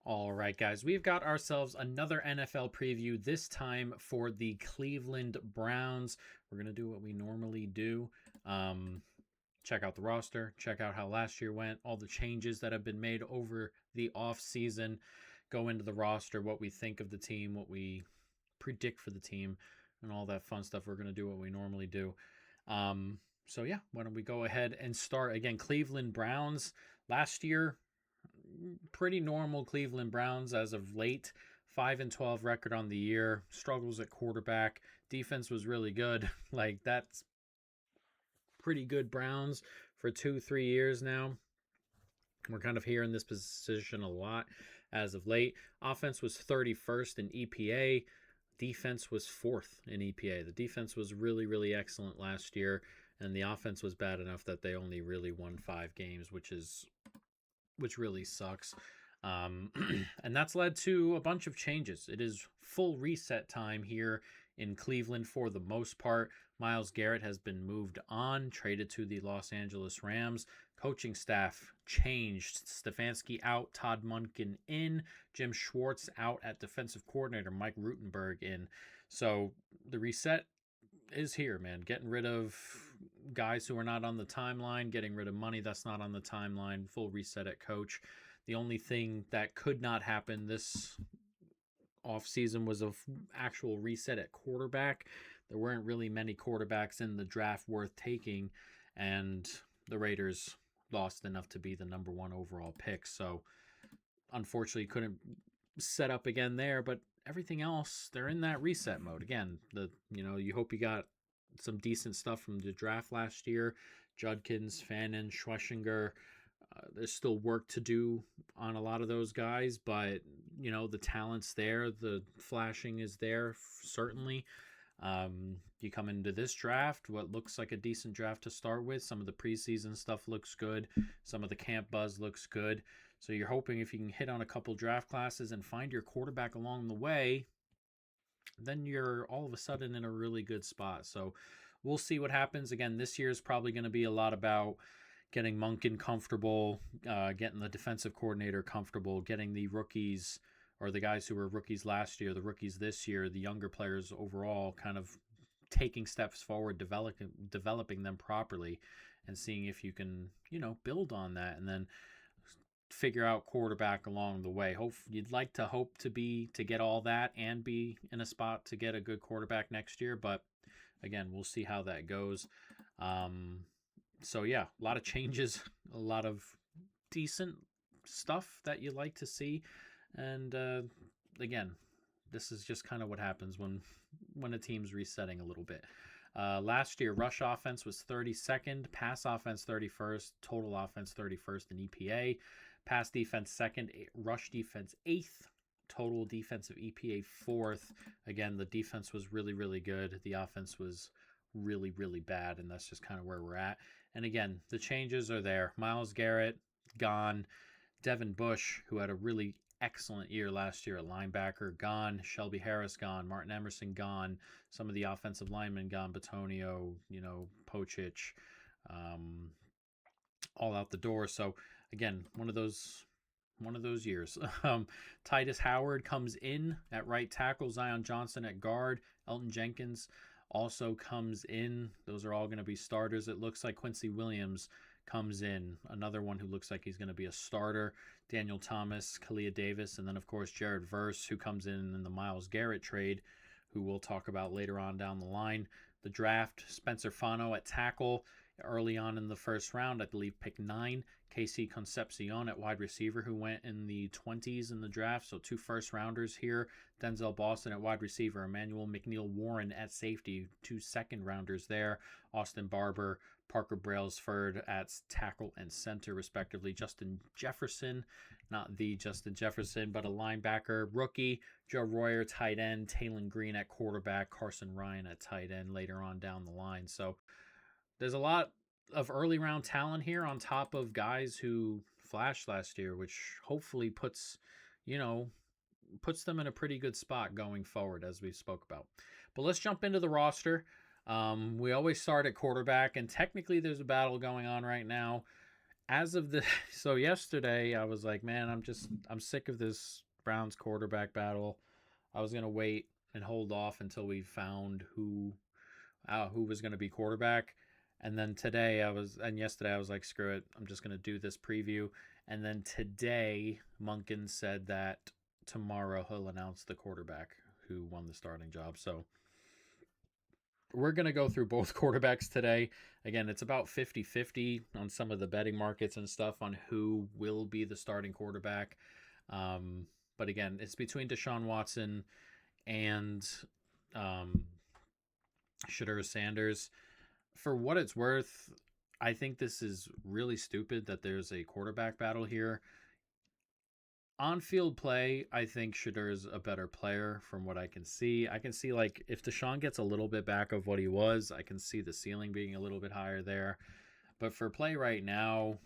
All right, guys, we've got ourselves another NFL preview, this time for the Cleveland Browns. We're going to do what we normally do. Check out the roster, check out how last year went, all the changes that have been made over the offseason, go into the roster, what we think of the team, what we predict for the team, and all that fun stuff. We're going to do what we normally do. So why don't we go ahead and start again? Cleveland Browns last year, pretty normal Cleveland Browns as of late. 5-12 record on the year. Struggles at quarterback. Defense was really good. Like, that's pretty good Browns for 2-3 years now. We're kind of here in this position a lot as of late. Offense was 31st in EPA. Defense was 4th in EPA. The defense was really, really excellent last year, and the offense was bad enough that they only really won 5 games, which really sucks. And that's led to a bunch of changes. It is full reset time here in Cleveland for the most part. Myles Garrett has been moved on, traded to the Los Angeles Rams. Coaching staff changed. Stefanski out, Todd Monken in, Jim Schwartz out at defensive coordinator, Mike Rutenberg in. So the reset is here, man. Getting rid of guys who are not on the timeline, getting rid of money that's not on the timeline, full reset at coach. The only thing that could not happen this offseason was an actual reset at quarterback. There weren't really many quarterbacks in the draft worth taking, and the Raiders lost enough to be the number 1 overall pick. So unfortunately couldn't set up again there, but everything else, they're in that reset mode. Again, you hope you got some decent stuff from the draft last year. Judkins, Fannin, Schlesinger. There's still work to do on a lot of those guys, but the talent's there, the flashing is there, certainly. You come into this draft, what looks like a decent draft to start with. Some of the preseason stuff looks good. Some of the camp buzz looks good. So you're hoping if you can hit on a couple draft classes and find your quarterback along the way, then you're all of a sudden in a really good spot. So we'll see what happens. Again, this year is probably going to be a lot about getting Monken comfortable, getting the defensive coordinator comfortable, getting the rookies or the guys who were rookies last year, the rookies this year, the younger players overall kind of taking steps forward, developing them properly, and seeing if you can, build on that, and then figure out quarterback along the way. You'd like to hope to get all that and be in a spot to get a good quarterback next year, but again, we'll see how that goes. A lot of changes, a lot of decent stuff that you like to see. And again, this is just kind of what happens when a team's resetting a little bit. Last year, rush offense was 32nd, pass offense 31st, total offense 31st in EPA, pass defense 2nd, rush defense 8th, total defensive EPA 4th. Again, the defense was really, really good. The offense was really, really bad, and that's just kind of where we're at. And again, the changes are there. Myles Garrett gone. Devin Bush, who had a really excellent year last year at linebacker, gone. Shelby Harris gone. Martin Emerson gone. Some of the offensive linemen gone. Bitonio, Pocic, all out the door. So again, one of those years. Titus Howard comes in at right tackle. Zion Johnson at guard. Elton Jenkins also comes in. Those are all going to be starters. It looks like Quincy Williams comes in, another one who looks like he's going to be a starter. Daniel Thomas, Kalia Davis, and then of course Jared Verse, who comes in the Myles Garrett trade, who we'll talk about later on down the line. The draft, Spencer Fano at tackle early on in the first round, I believe pick 9. Casey Concepcion at wide receiver, who went in the 20s in the draft, so 2 first-rounders here. Denzel Boston at wide receiver. Emmanuel McNeil-Warren at safety, 2 second-rounders there. Austin Barber, Parker Brailsford at tackle and center, respectively. Justin Jefferson, not the Justin Jefferson, but a linebacker. Rookie, Joe Royer, tight end. Taylon Green at quarterback. Carson Ryan at tight end later on down the line. So there's a lot of early round talent here on top of guys who flashed last year, which hopefully puts them in a pretty good spot going forward, as we spoke about. But let's jump into the roster. We always start at quarterback, and technically there's a battle going on right now. as of the so yesterday I was like, man, I'm sick of this Browns quarterback battle. I was gonna wait and hold off until we found who was gonna be quarterback. And then yesterday I was like, screw it, I'm just gonna do this preview. And then today, Munkin said that tomorrow he'll announce the quarterback who won the starting job. So we're going to go through both quarterbacks today. Again, it's about 50-50 on some of the betting markets and stuff on who will be the starting quarterback. But again, it's between Deshaun Watson and Shedeur Sanders. For what it's worth, I think this is really stupid that there's a quarterback battle here. On-field play, I think Shedeur is a better player from what I can see. I can see, like, if Deshaun gets a little bit back of what he was, I can see the ceiling being a little bit higher there. But for play right now,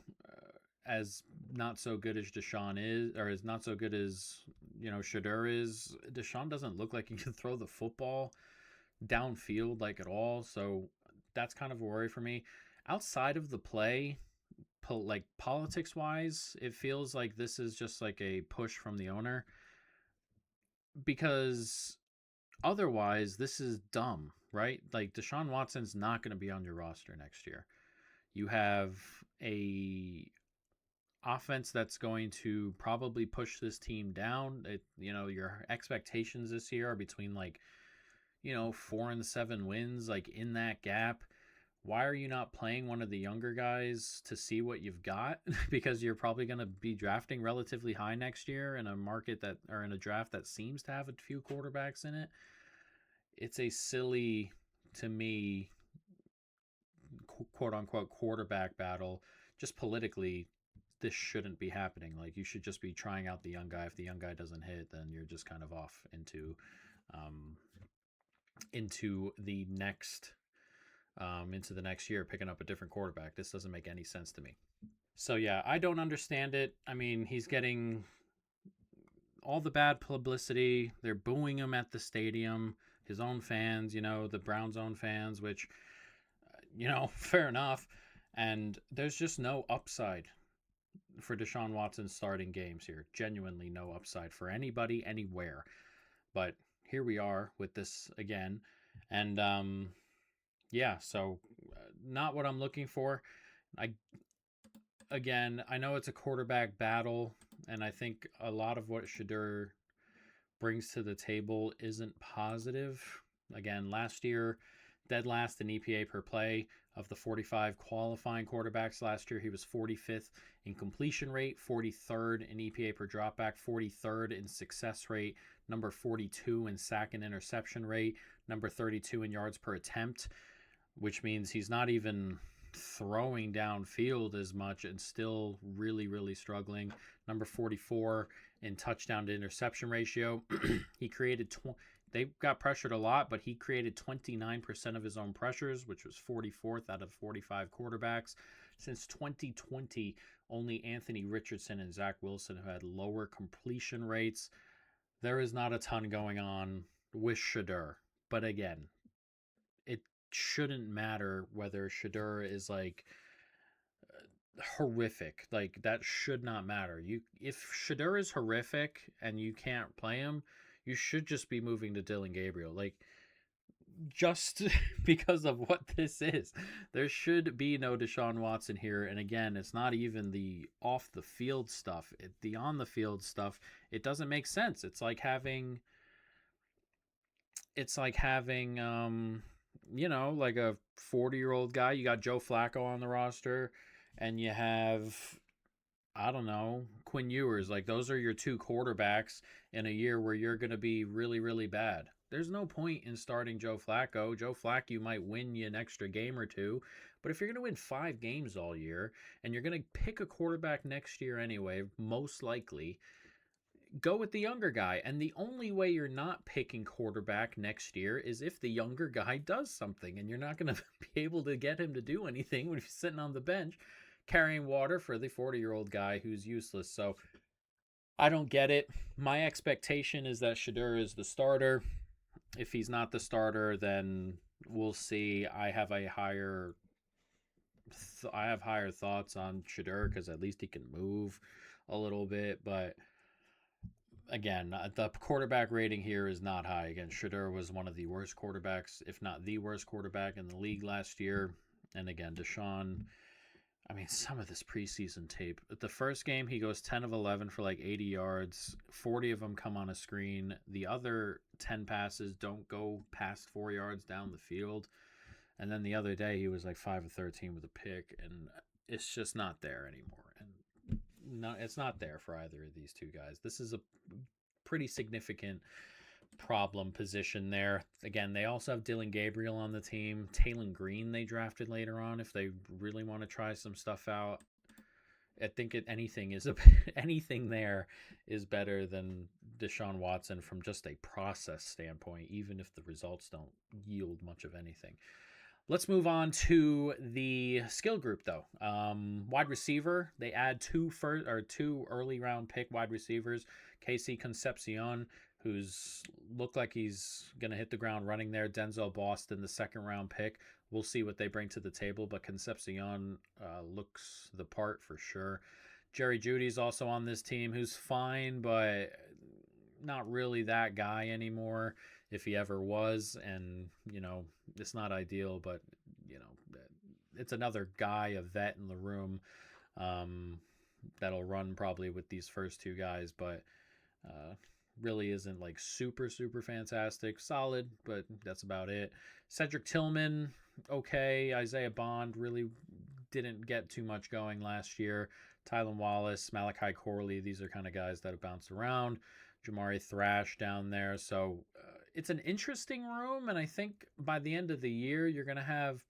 as not so good as Deshaun is, or as not so good as, Shedeur is, Deshaun doesn't look like he can throw the football downfield, like, at all. So that's kind of a worry for me. Outside of the play, like politics wise, it feels like this is just like a push from the owner, because otherwise this is dumb, right? Like, Deshaun Watson's not going to be on your roster next year. You have a offense that's going to probably push this team down. Your expectations this year are between, like, 4 and 7 wins, like in that gap. Why are you not playing one of the younger guys to see what you've got? Because you're probably going to be drafting relatively high next year in a market or in a draft that seems to have a few quarterbacks in it. It's a silly, to me, quote unquote quarterback battle. Just politically, this shouldn't be happening. Like, you should just be trying out the young guy. If the young guy doesn't hit, then you're just kind of off into the next year, picking up a different quarterback. This doesn't make any sense to me. So yeah, I don't understand it. I mean, he's getting all the bad publicity. They're booing him at the stadium. His own fans, the Browns' own fans, which, fair enough. And there's just no upside for Deshaun Watson starting games here. Genuinely no upside for anybody, anywhere. But here we are with this again. And yeah, so not what I'm looking for. I know it's a quarterback battle, and I think a lot of what Shedeur brings to the table isn't positive. Again, last year, dead last in EPA per play. Of the 45 qualifying quarterbacks last year, he was 45th in completion rate, 43rd in EPA per dropback, 43rd in success rate, number 42 in sack and interception rate, number 32 in yards per attempt, which means he's not even throwing downfield as much and still really, really struggling. Number 44 in touchdown to interception ratio. He created they got pressured a lot, but he created 29% of his own pressures, which was 44th out of 45 quarterbacks. Since 2020, only Anthony Richardson and Zach Wilson have had lower completion rates. There is not a ton going on with Shedeur. But again, it shouldn't matter whether Shedeur is like horrific. Like, that should not matter. If Shedeur is horrific and you can't play him, you should just be moving to Dillon Gabriel. Like, just because of what this is. There should be no Deshaun Watson here. And again, it's not even the off the field stuff. The on the field stuff, it doesn't make sense. It's like having like a 40-year-old guy. You got Joe Flacco on the roster, and you have, I don't know, Quinn Ewers. Like, those are your two quarterbacks in a year where you're going to be really, really bad. There's no point in starting Joe Flacco. Joe Flacco might win you an extra game or two, but if you're going to win 5 games all year, and you're going to pick a quarterback next year anyway, most likely, go with the younger guy. And the only way you're not picking quarterback next year is if the younger guy does something, and you're not going to be able to get him to do anything when he's sitting on the bench carrying water for the 40-year-old guy who's useless. So I don't get it. My expectation is that Shedeur is the starter. If he's not the starter, then we'll see. I have a higher I have higher thoughts on Shedeur because at least he can move a little bit. But again, the quarterback rating here is not high. Again, Shedeur was one of the worst quarterbacks, if not the worst quarterback in the league last year. And again, Deshaun, I mean, some of this preseason tape. The first game, he goes 10 of 11 for like 80 yards. 40 of them come on a screen. The other 10 passes don't go past 4 yards down the field. And then the other day, he was like 5 of 13 with a pick. And it's just not there anymore. And no, it's not there for either of these two guys. This is a pretty significant problem position there. Again, they also have Dylan Gabriel on the team. Taylon Green they drafted later on if they really want to try some stuff out. I think anything there is better than Deshaun Watson from just a process standpoint, even if the results don't yield much of anything. Let's move on to the skill group, though. Wide receiver, they add two early round pick wide receivers. Casey Concepcion, who's looked like he's going to hit the ground running there. Denzel Boston, the second round pick. We'll see what they bring to the table, but Concepcion looks the part for sure. Jerry Jeudy's also on this team, who's fine, but not really that guy anymore if he ever was. And, it's not ideal, but, it's another guy, a vet in the room that'll run probably with these first two guys, but really isn't like super, super fantastic. Solid, but that's about it. Cedric Tillman, okay. Isaiah Bond really didn't get too much going last year. Tylan Wallace, Malachi Corley, these are kind of guys that have bounced around. Jamari Thrash down there. So it's an interesting room, and I think by the end of the year, you're going to have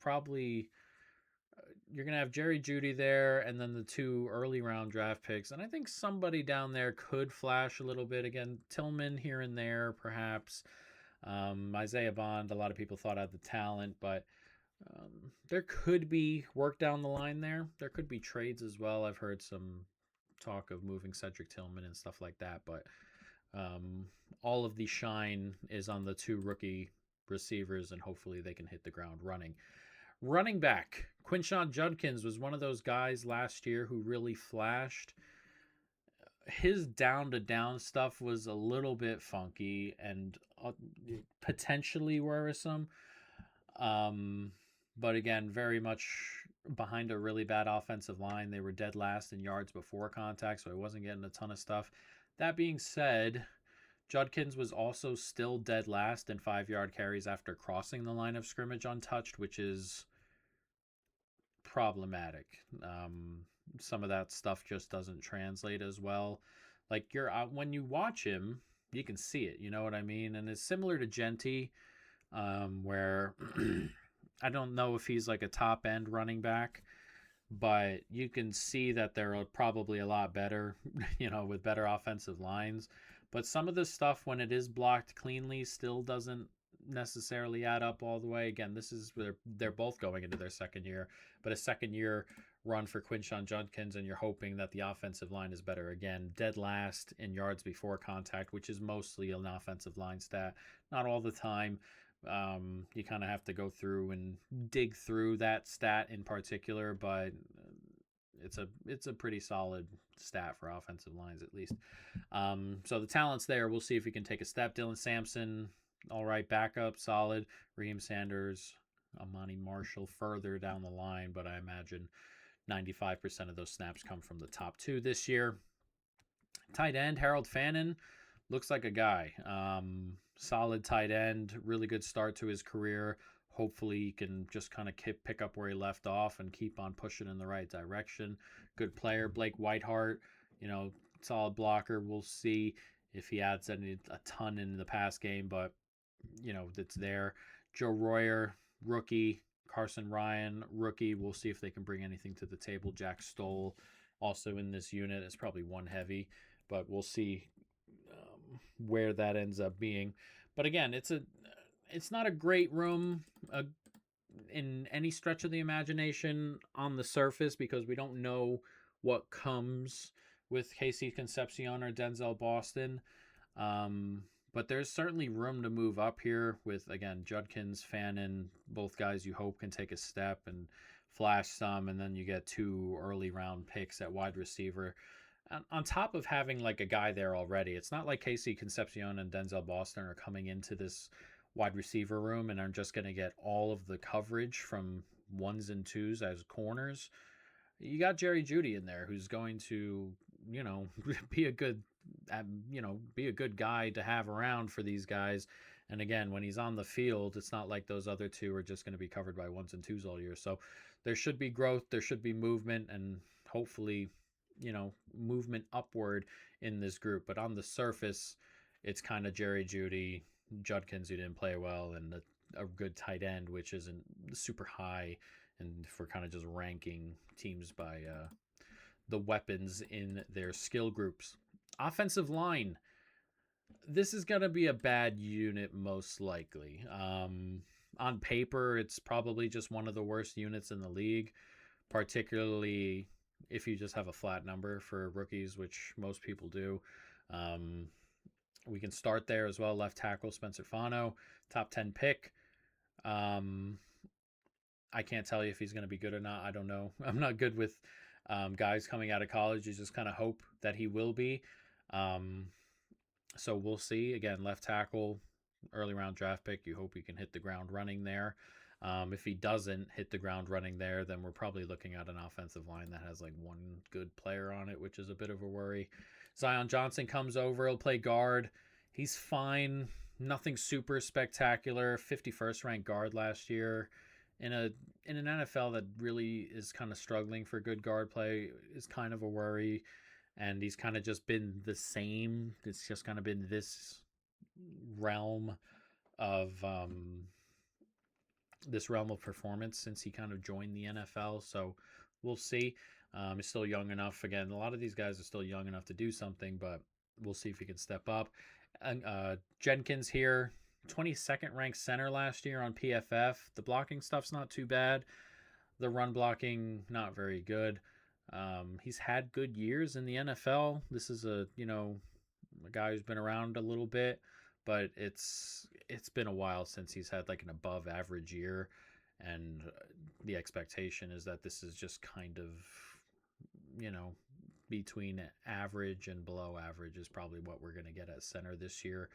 Jerry Jeudy there, and then the two early round draft picks. And I think somebody down there could flash a little bit. Again, Tillman here and there, perhaps. Isaiah Bond, a lot of people thought had the talent, but there could be work down the line there. There could be trades as well. I've heard some talk of moving Cedric Tillman and stuff like that, but all of the shine is on the two rookie receivers, and hopefully they can hit the ground running. Running back, Quinshon Judkins was one of those guys last year who really flashed. His down-to-down stuff was a little bit funky and potentially worrisome. But again, very much behind a really bad offensive line. They were dead last in yards before contact, so he wasn't getting a ton of stuff. That being said, Judkins was also still dead last in 5-yard carries after crossing the line of scrimmage untouched, which is problematic. Some of that stuff just doesn't translate as well. Like when you watch him, you can see it. You know what I mean? And it's similar to Genty, where I don't know if he's like a top end running back, but you can see that they're probably a lot better, with better offensive lines. But some of this stuff, when it is blocked cleanly, still doesn't necessarily add up all the way. Again, this is where they're both going into their second year, but a second year run for Quinshon Judkins, and you're hoping that the offensive line is better. Again, dead last in yards before contact, which is mostly an offensive line stat. Not all the time. You kind of have to go through and dig through that stat in particular, but it's a pretty solid stat for offensive lines at least. So the talent's there. We'll see if he can take a step. Dylan Sampson, all right, backup, solid. Raheem Sanders, Amani Marshall further down the line, but I imagine 95% of those snaps come from the top two this year. Tight end, Harold Fannin, looks like a guy. Solid tight end, really good start to his career. Hopefully he can just kind of pick up where he left off and keep on pushing in the right direction. Good player. Blake Whiteheart, solid blocker. We'll see if he adds a ton in the pass game, but, that's there. Joe Royer, rookie. Carson Ryan, rookie. We'll see if they can bring anything to the table. Jack Stoll, also in this unit. It's probably one heavy, but we'll see where that ends up being. But again, it's not a great room in any stretch of the imagination on the surface, because we don't know what comes with Casey Concepcion or Denzel Boston. But there's certainly room to move up here with, again, Judkins, Fannin, both guys you hope can take a step and flash some, and then you get 2 early round picks at wide receiver. On top of having like a guy there already, it's not like Casey Concepcion and Denzel Boston are coming into this wide receiver room and are just going to get all of the coverage from ones and twos as corners. You got Jerry Jeudy in there, who's going to, be a good, be a good guy to have around for these guys. And again, when he's on the field, it's not like those other two are just going to be covered by ones and twos all year. So there should be growth, there should be movement, and hopefully, movement upward in this group. But on the surface, it's kind of Jerry Jeudy, Judkins, who didn't play well, and a good tight end, which isn't super high. And if we're kind of just ranking teams by the weapons in their skill groups. Offensive line. This is going to be a bad unit, most likely. On paper, it's probably just one of the worst units in the league, particularly if you just have a flat number for rookies, which most people do. We can start there as well. Left tackle, Spencer Fano, top 10 pick. I can't tell you if he's going to be good or not. I don't know. I'm not good with guys coming out of college. You just kind of hope that he will be. So we'll see. Again, left tackle, early round draft pick. You hope he can hit the ground running there. If he doesn't hit the ground running there, then we're probably looking at an offensive line that has like one good player on it, which is a bit of a worry. Zion Johnson comes over. He'll play guard. He's fine. Nothing super spectacular. 51st ranked guard last year. In an NFL that really is kind of struggling for good guard play is kind of a worry. And he's kind of just been the same. It's just kind of been this realm of performance since he kind of joined the NFL. So we'll see. He's still young enough. Again, a lot of these guys are still young enough to do something, but we'll see if he can step up. And Jenkins here, 22nd ranked center last year on PFF. The blocking stuff's not too bad. The run blocking, not very good. He's had good years in the NFL. This is a guy who's been around a little bit, but it's been a while since he's had like an above average year, and the expectation is that this is just kind of between average and below average is probably what we're going to get at center this year.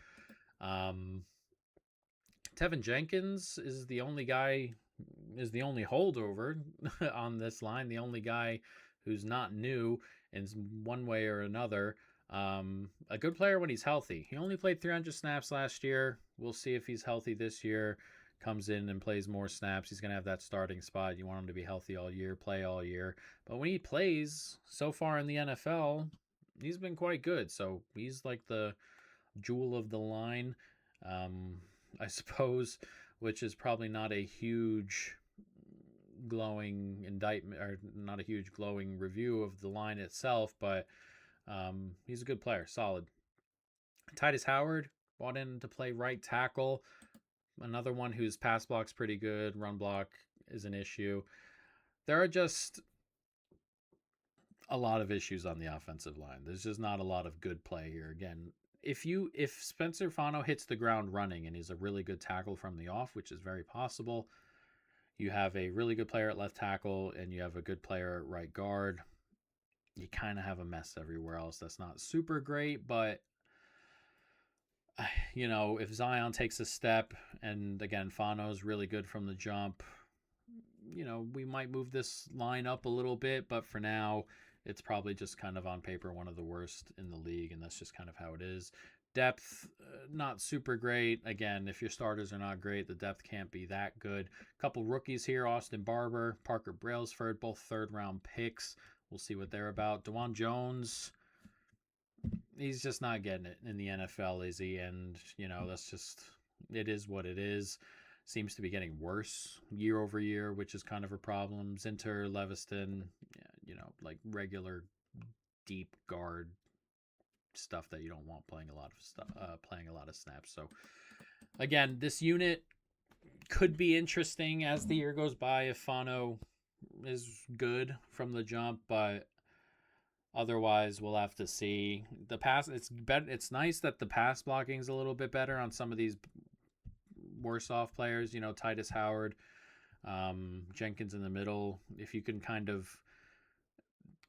Tevin Jenkins is the only holdover on this line, the only guy who's not new in one way or another. A good player when he's healthy. He only played 300 snaps last year. We'll see if he's healthy this year. Comes in and plays more snaps. He's going to have that starting spot. You want him to be healthy all year, play all year. But when he plays so far in the NFL, he's been quite good. So he's like the jewel of the line, I suppose, which is probably not a huge glowing indictment or not a huge glowing review of the line itself, but he's a good player, solid. Titus Howard brought in to play right tackle, another one whose pass block's pretty good, run block is an issue. There are just a lot of issues on the offensive line. There's just not a lot of good play here. Again, if Spencer Fano hits the ground running and he's a really good tackle from the off, which is very possible, you have a really good player at left tackle and you have a good player at right guard. You kind of have a mess everywhere else. That's not super great, but if Zion takes a step, and again, Fano's really good from the jump, we might move this line up a little bit, but for now, it's probably just kind of on paper one of the worst in the league, and that's just kind of how it is. Depth, not super great. Again, if your starters are not great, the depth can't be that good. A couple rookies here, Austin Barber, Parker Brailsford, both third-round picks. We'll see what they're about. DeJuan Jones, he's just not getting it in the NFL, is he? And, that's just, it is what it is. Seems to be getting worse year over year, which is kind of a problem. Zinter, Leviston, like regular deep guard stuff that you don't want playing a lot of snaps. So again, this unit could be interesting as the year goes by if Fano is good from the jump, but otherwise we'll have to see. The pass, it's nice that the pass blocking is a little bit better on some of these worse off players. Titus Howard, Jenkins in the middle. If you can kind of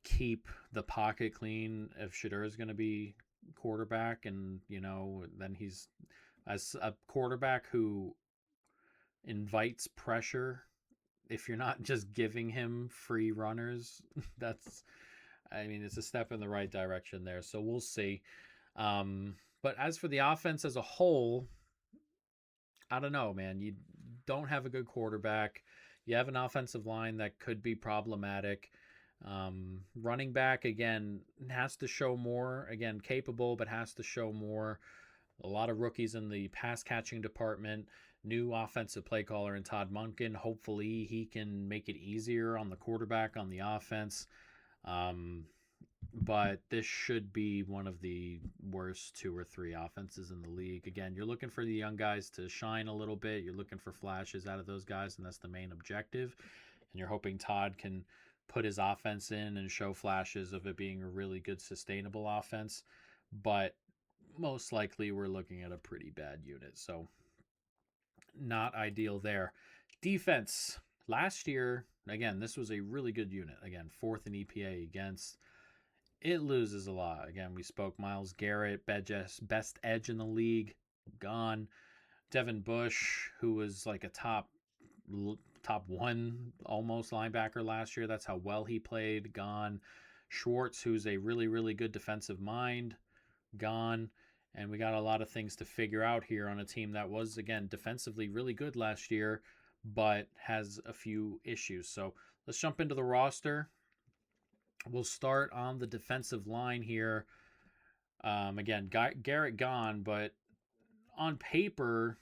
keep the pocket clean, if Shedeur is going to be quarterback, and then he's as a quarterback who invites pressure. If you're not just giving him free runners, it's a step in the right direction there. So we'll see. But as for the offense as a whole, I don't know, man. You don't have a good quarterback. You have an offensive line that could be problematic. Running back, again, has to show more. Again, capable, but has to show more. A lot of rookies in the pass catching department. New offensive play caller in Todd Monken. Hopefully he can make it easier on the quarterback, on the offense. But this should be one of the worst 2 or 3 offenses in the league. Again, you're looking for the young guys to shine a little bit. You're looking for flashes out of those guys, and that's the main objective. And you're hoping Todd can put his offense in and show flashes of it being a really good, sustainable offense. But most likely we're looking at a pretty bad unit. So not ideal there. Defense. Last year, again, this was a really good unit. Again, 4th in EPA against. It loses a lot. Again, we spoke Myles Garrett, best edge in the league, gone. Devin Bush, who was like a top 1 almost linebacker last year. That's how well he played, gone. Schwartz, who's a really, really good defensive mind, gone. And we got a lot of things to figure out here on a team that was, again, defensively really good last year, but has a few issues. So let's jump into the roster. We'll start on the defensive line here. Again, Garrett gone, but on paper,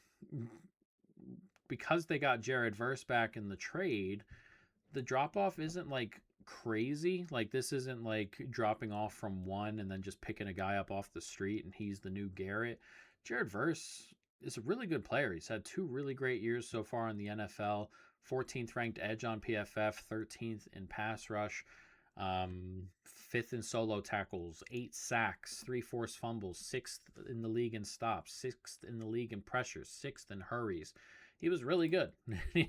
because they got Jared Verse back in the trade, the drop-off isn't like crazy. Like, this isn't like dropping off from 1 and then just picking a guy up off the street and he's the new Garrett. Jared Verse is a really good player. He's had 2 really great years so far in the NFL. 14th ranked edge on PFF, 13th in pass rush. 5th in solo tackles, 8 sacks, 3 forced fumbles, 6th in the league in stops, 6th in the league in pressures, 6th in hurries. He was really good.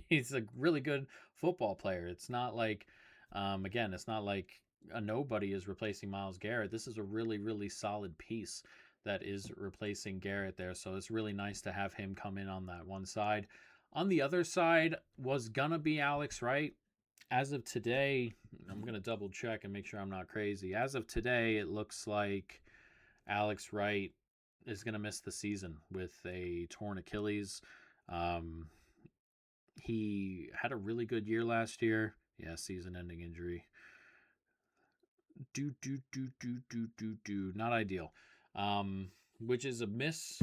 He's a really good football player. It's not like, it's not like a nobody is replacing Myles Garrett. This is a really, really solid piece that is replacing Garrett there. So it's really nice to have him come in on that one side. On the other side was gonna be Alex Wright. As of today, I'm going to double check and make sure I'm not crazy. As of today, it looks like Alex Wright is going to miss the season with a torn Achilles. He had a really good year last year. Yeah, season-ending injury. Not ideal. Which is a miss.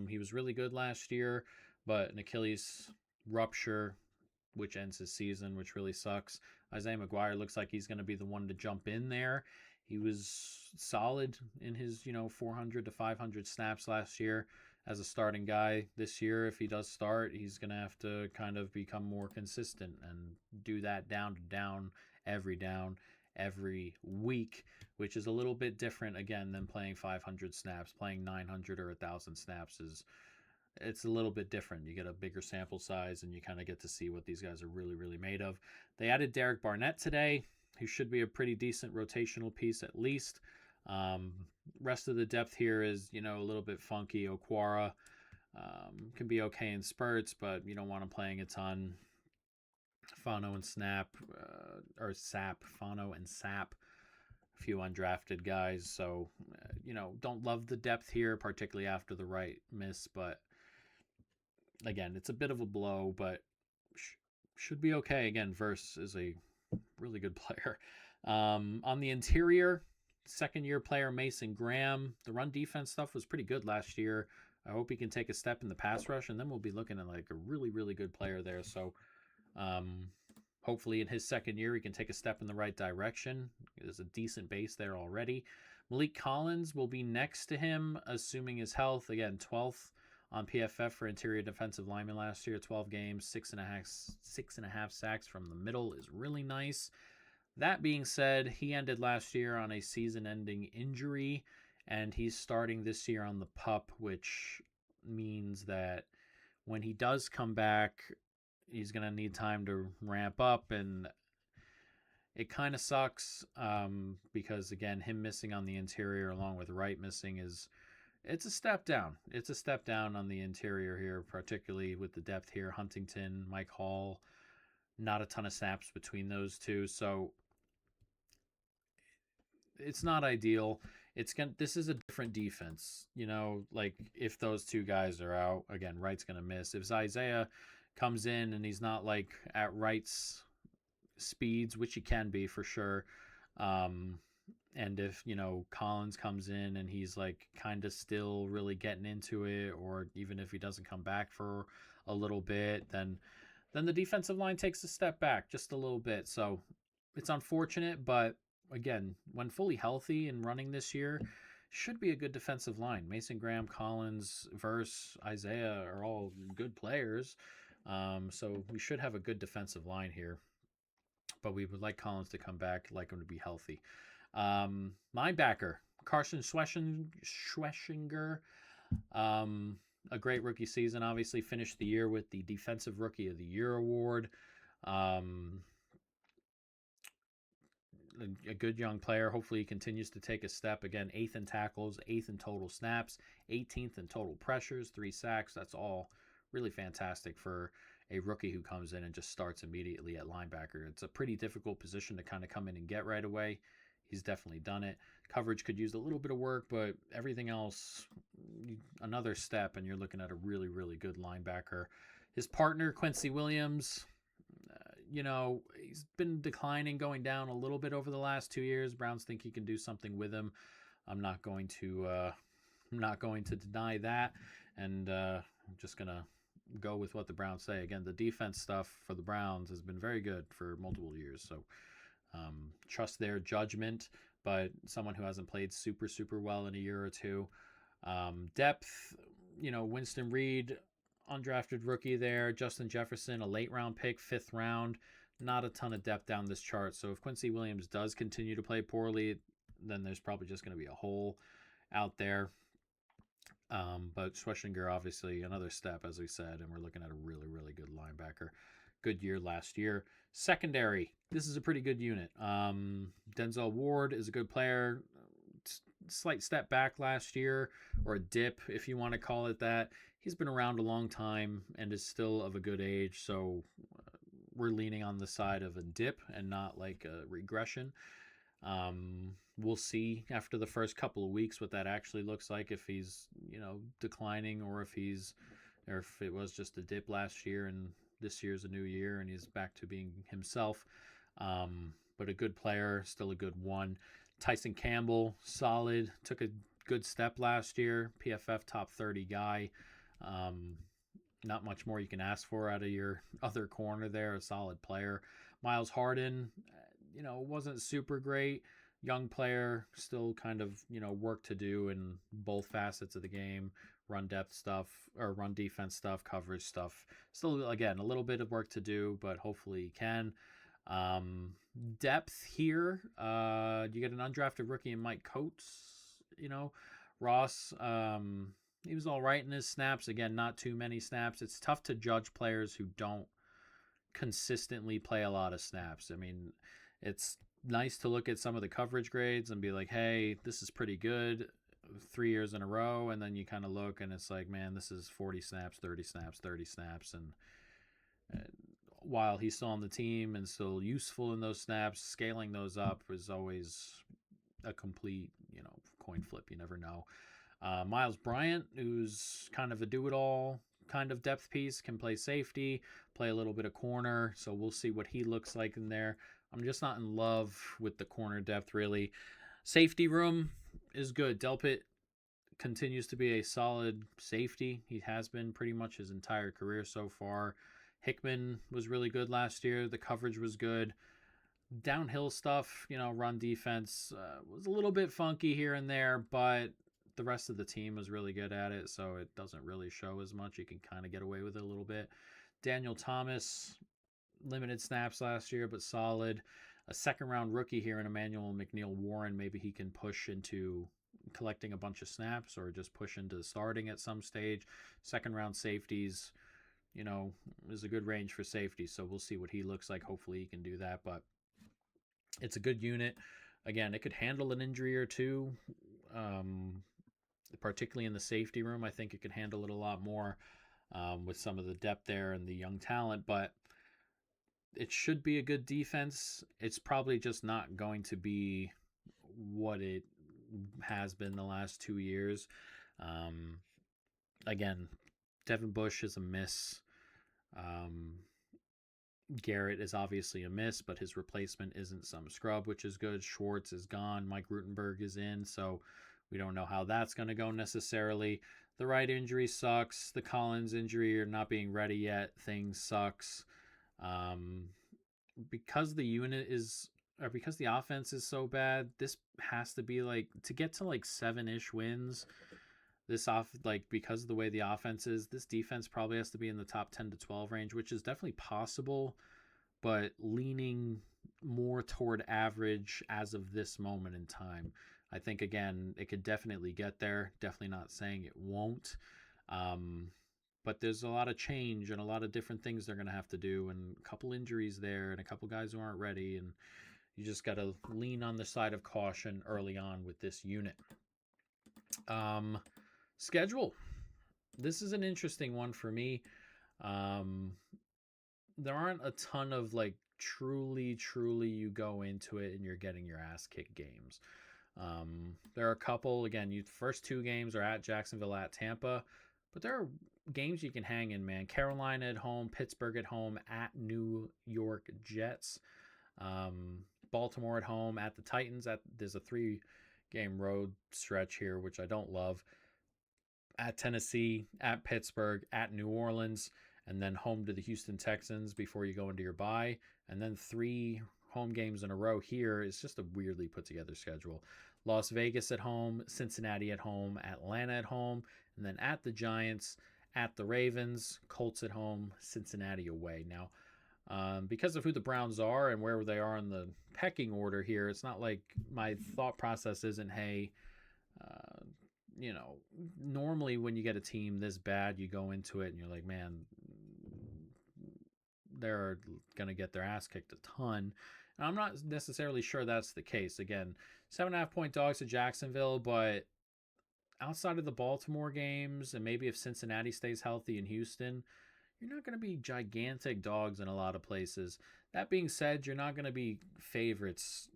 He was really good last year, but an Achilles rupture, which ends his season, which really sucks. Isaiah McGuire looks like he's going to be the one to jump in there. He was solid in his, 400 to 500 snaps last year as a starting guy. This year, if he does start, he's going to have to kind of become more consistent and do that down to down every week, which is a little bit different, again, than playing 500 snaps. Playing 900 or 1,000 snaps it's a little bit different. You get a bigger sample size and you kind of get to see what these guys are really, really made of. They added Derek Barnett today, who should be a pretty decent rotational piece at least. Rest of the depth here is, a little bit funky. Okwara can be okay in spurts, but you don't want him playing a ton. Fano and Sap. A few undrafted guys. So, don't love the depth here, particularly after the Wright miss, but again, it's a bit of a blow, but should be okay. Again, Verse is a really good player. On the interior, second-year player Mason Graham. The run defense stuff was pretty good last year. I hope he can take a step in the pass rush, and then we'll be looking at like a really, really good player there. So hopefully in his second year, he can take a step in the right direction. There's a decent base there already. Malik Collins will be next to him, assuming his health. Again, 12th on PFF for interior defensive lineman last year. 12 games, 6.5 sacks from the middle is really nice. That being said, he ended last year on a season-ending injury, and he's starting this year on the PUP, which means that when he does come back, he's going to need time to ramp up, and it kind of sucks because, again, him missing on the interior along with Wright missing it's a step down. It's a step down on the interior here, particularly with the depth here. Huntington, Mike Hall, not a ton of snaps between those two, so it's not ideal. This is a different defense, like if those two guys are out, again, Wright's gonna miss. If Isaiah comes in and he's not like at Wright's speeds, which he can be for sure, and if Collins comes in and he's like kind of still really getting into it, or even if he doesn't come back for a little bit, then the defensive line takes a step back just a little bit. So it's unfortunate, but again, when fully healthy and running this year, should be a good defensive line. Mason Graham, Collins, Verse, Isaiah are all good players. So we should have a good defensive line here. But we would like Collins to come back, like him to be healthy. Linebacker, Carson Schweschinger. A great rookie season, obviously finished the year with the Defensive Rookie of the Year award. A good young player. Hopefully he continues to take a step. Again, 8th in tackles, 8th in total snaps, 18th in total pressures, 3 sacks. That's all really fantastic for a rookie who comes in and just starts immediately at linebacker. It's a pretty difficult position to kind of come in and get right away. He's definitely done it. Coverage could use a little bit of work, but everything else, another step, and you're looking at a really, really good linebacker. His partner, Quincy Williams, he's been declining, going down a little bit over the last 2 years. Browns think he can do something with him. I'm not going to deny that, and I'm just gonna go with what the Browns say. Again, the defense stuff for the Browns has been very good for multiple years, so trust their judgment, but someone who hasn't played super, super well in a year or two. Depth, Winston Reed, undrafted rookie there. Justin Jefferson, a late round pick, 5th round. Not a ton of depth down this chart. So if Quincy Williams does continue to play poorly, then there's probably just going to be a hole out there. But Schweschinger, obviously, another step, as we said, and we're looking at a really, really good linebacker. Good year last year. Secondary, this is a pretty good unit. Denzel Ward is a good player. Slight step back last year, or a dip, if you want to call it that. He's been around a long time and is still of a good age, so we're leaning on the side of a dip and not like a regression. We'll see after the first couple of weeks what that actually looks like, if he's declining, or if it was just a dip last year and this year's a new year and he's back to being himself. But a good player, still a good one. Tyson Campbell, solid, took a good step last year. PFF top 30 guy. Not much more you can ask for out of your other corner there. A solid player. Miles Harden, wasn't super great. Young player, still kind of, work to do in both facets of the game. Run depth stuff, or run defense stuff, coverage stuff. Still, again, a little bit of work to do, but hopefully he can. Depth here, you get an undrafted rookie in Mike Coates. Ross, he was all right in his snaps. Again, not too many snaps. It's tough to judge players who don't consistently play a lot of snaps. I mean, it's nice to look at some of the coverage grades and be like, hey, this is pretty good 3 years in a row, and then you kind of look and it's like, man, this is 40 snaps, 30 snaps, 30 snaps, and while he's still on the team and still useful in those snaps, scaling those up is always a complete, coin flip. You never know. Miles Bryant, who's kind of a do-it-all kind of depth piece, can play safety, play a little bit of corner, so we'll see what he looks like in there. I'm just not in love with the corner depth, really. Safety room is good. Delpit continues to be a solid safety. He has been pretty much his entire career so far. Hickman was really good last year. The coverage was good. Downhill stuff, run defense was a little bit funky here and there, but the rest of the team was really good at it, so it doesn't really show as much. You can kind of get away with it a little bit. Daniel Thomas, limited snaps last year, but solid. A second-round rookie here in Emmanuel McNeil Warren. Maybe he can push into collecting a bunch of snaps or just push into starting at some stage. Second-round safeties, is a good range for safety. So we'll see what he looks like. Hopefully he can do that. But it's a good unit. Again, it could handle an injury or two, particularly in the safety room. I think it could handle it a lot more with some of the depth there and the young talent. But it should be a good defense. It's probably just not going to be what it has been the last 2 years. Again, Devin Bush is a miss. Garrett is obviously a miss, but his replacement isn't some scrub, which is good. Schwartz is gone. Mike Rutenberg is in, so we don't know how that's going to go necessarily. The Wright injury sucks. The Collins injury or not being ready yet, things sucks. Because the unit is, or because the offense is so bad, this has to be like, to get to like 7-ish wins, because of the way the offense is, this defense probably has to be in the top 10 to 12 range, which is definitely possible, but leaning more toward average as of this moment in time. I think, again, it could definitely get there. Definitely not saying it won't. But there's a lot of change and a lot of different things they're going to have to do, and a couple injuries there and a couple guys who aren't ready, and you just got to lean on the side of caution early on with this unit. Schedule. This is an interesting one for me. There aren't a ton of like truly you go into it and you're getting your ass kicked games. There are a couple, again, first 2 games are at Jacksonville, at Tampa, but there are games you can hang in, man. Carolina at home, Pittsburgh at home, at New York Jets, Baltimore at home, at the Titans. There's a 3-game road stretch here, which I don't love. At Tennessee, at Pittsburgh, at New Orleans, and then home to the Houston Texans before you go into your bye. And then 3 home games in a row here is just a weirdly put together schedule. Las Vegas at home, Cincinnati at home, Atlanta at home, and then at the Giants, at the Ravens, Colts at home, Cincinnati away. Now, because of who the Browns are and where they are in the pecking order here, it's not like my thought process isn't, hey, normally when you get a team this bad, you go into it and you're like, man, they're going to get their ass kicked a ton. And I'm not necessarily sure that's the case. Again, 7.5 point dogs to Jacksonville, but outside of the Baltimore games, and maybe if Cincinnati stays healthy in Houston, you're not going to be gigantic dogs in a lot of places. That being said, you're not going to be favorites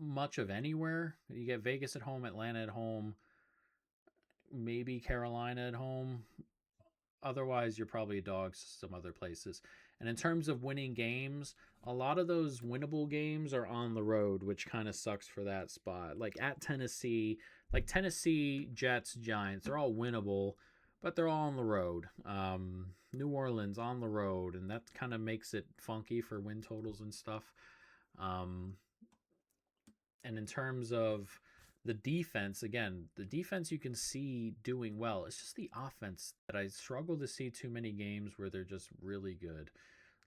much of anywhere. You get Vegas at home, Atlanta at home, maybe Carolina at home. Otherwise, you're probably dogs some other places. And in terms of winning games, a lot of those winnable games are on the road, which kind of sucks for that spot. Like at Tennessee, Jets, Giants, they're all winnable, but they're all on the road. New Orleans on the road, and that kind of makes it funky for win totals and stuff. And in terms of the defense, again, the defense you can see doing well. It's just the offense that I struggle to see too many games where they're just really good.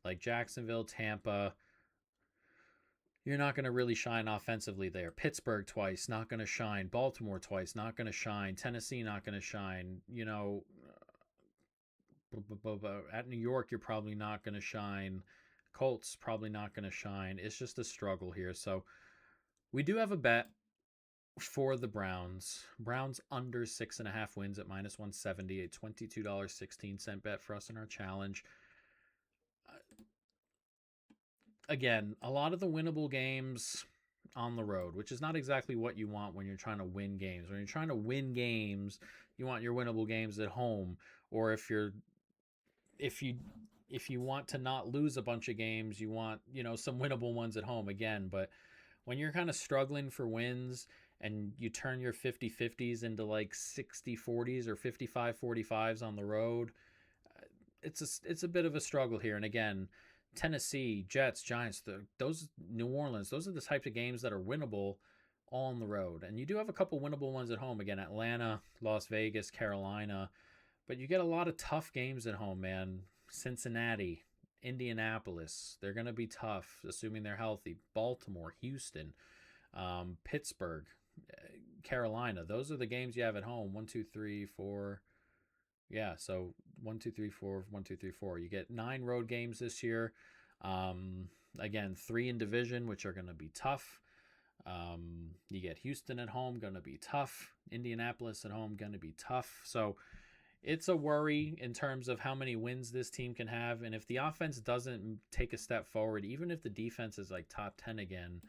Like Jacksonville, Tampa, you're not going to really shine offensively there. Pittsburgh twice, not going to shine. Baltimore twice, not going to shine. Tennessee, not going to shine. At New York, you're probably not going to shine. Colts, probably not going to shine. It's just a struggle here. So we do have a bet for the Browns. Browns under 6.5 wins at -170, a $22.16 bet for us in our challenge. Again, a lot of the winnable games on the road, which is not exactly what you want when you're trying to win games. When you're trying to win games, you want your winnable games at home. Or if you want to not lose a bunch of games, you want, some winnable ones at home again. But when you're kind of struggling for wins and you turn your 50-50s into like 60-40s or 55-45s on the road, it's a bit of a struggle here. And again, Tennessee, Jets, Giants, those New Orleans, those are the types of games that are winnable all on the road. And you do have a couple winnable ones at home. Again, Atlanta, Las Vegas, Carolina. But you get a lot of tough games at home, man. Cincinnati, Indianapolis, they're going to be tough, assuming they're healthy. Baltimore, Houston, Pittsburgh, Carolina. Those are the games you have at home. 1, 2, 3, 4. Yeah, so 1, 2, 3, 4, 1, 2, 3, 4. You get 9 road games this year. Um, Again, 3 in division, which are going to be tough. You get Houston at home, going to be tough. Indianapolis at home, going to be tough. So it's a worry in terms of how many wins this team can have. And if the offense doesn't take a step forward, even if the defense is like top 10 again,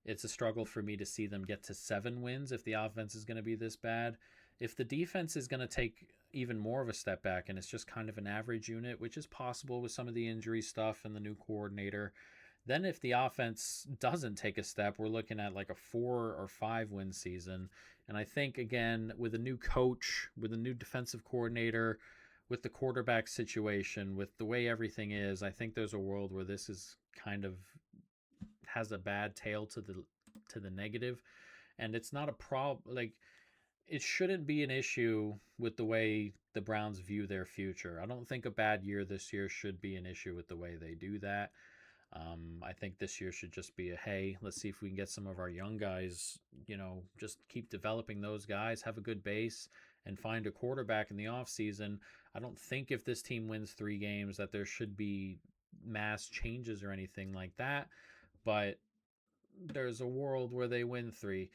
it's a struggle for me to see them get to 7 wins if the offense is going to be this bad. If the defense is going to take even more of a step back and it's just kind of an average unit, which is possible with some of the injury stuff and the new coordinator, then if the offense doesn't take a step, we're looking at like a 4 or 5 win season. And I think, again, with a new coach, with a new defensive coordinator, with the quarterback situation, with the way everything is, I think there's a world where this is kind of has a bad tail to the negative. And it's not a problem. Like, it shouldn't be an issue with the way the Browns view their future. I don't think a bad year this year should be an issue with the way they do that. I think this year should just be a, hey, let's see if we can get some of our young guys, just keep developing those guys, have a good base, and find a quarterback in the offseason. I don't think if this team wins 3 games that there should be mass changes or anything like that, but there's a world where they win 3.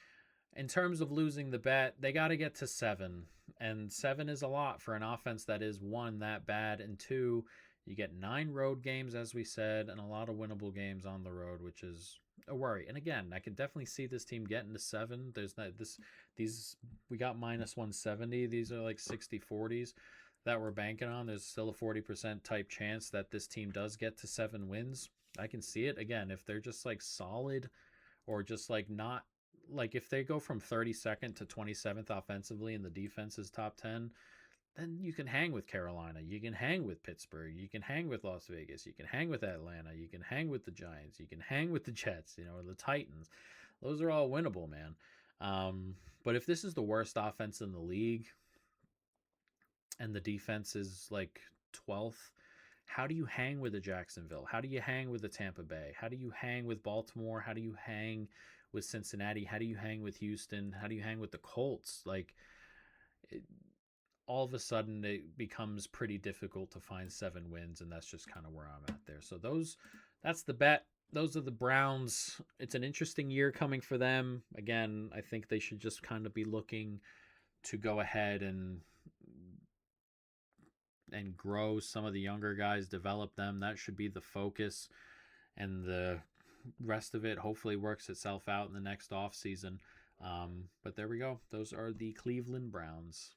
In terms of losing the bet, they got to get to 7. And 7 is a lot for an offense that is, 1, that bad, and 2, you get 9 road games, as we said, and a lot of winnable games on the road, which is a worry. And again, I could definitely see this team getting to 7. There's not these we got minus 170. These are like 60-40s that we're banking on. There's still a 40% type chance that this team does get to 7 wins. I can see it. Again, if they're just like solid, or just like not, like if they go from 32nd to 27th offensively and the defense is top 10, then you can hang with Carolina. You can hang with Pittsburgh. You can hang with Las Vegas. You can hang with Atlanta. You can hang with the Giants. You can hang with the Jets, the Titans. Those are all winnable, man. But if this is the worst offense in the league and the defense is like 12th, how do you hang with the Jacksonville? How do you hang with the Tampa Bay? How do you hang with Baltimore? How do you hang with Cincinnati? How do you hang with Houston? How do you hang with the Colts? Like, all of a sudden it becomes pretty difficult to find 7 wins, and that's just kind of where I'm at there. So that's the bet. Those are the Browns. It's an interesting year coming for them. Again, I think they should just kind of be looking to go ahead and grow some of the younger guys, develop them. That should be the focus, and the rest of it hopefully works itself out in the next off season. But there we go. Those are the Cleveland Browns.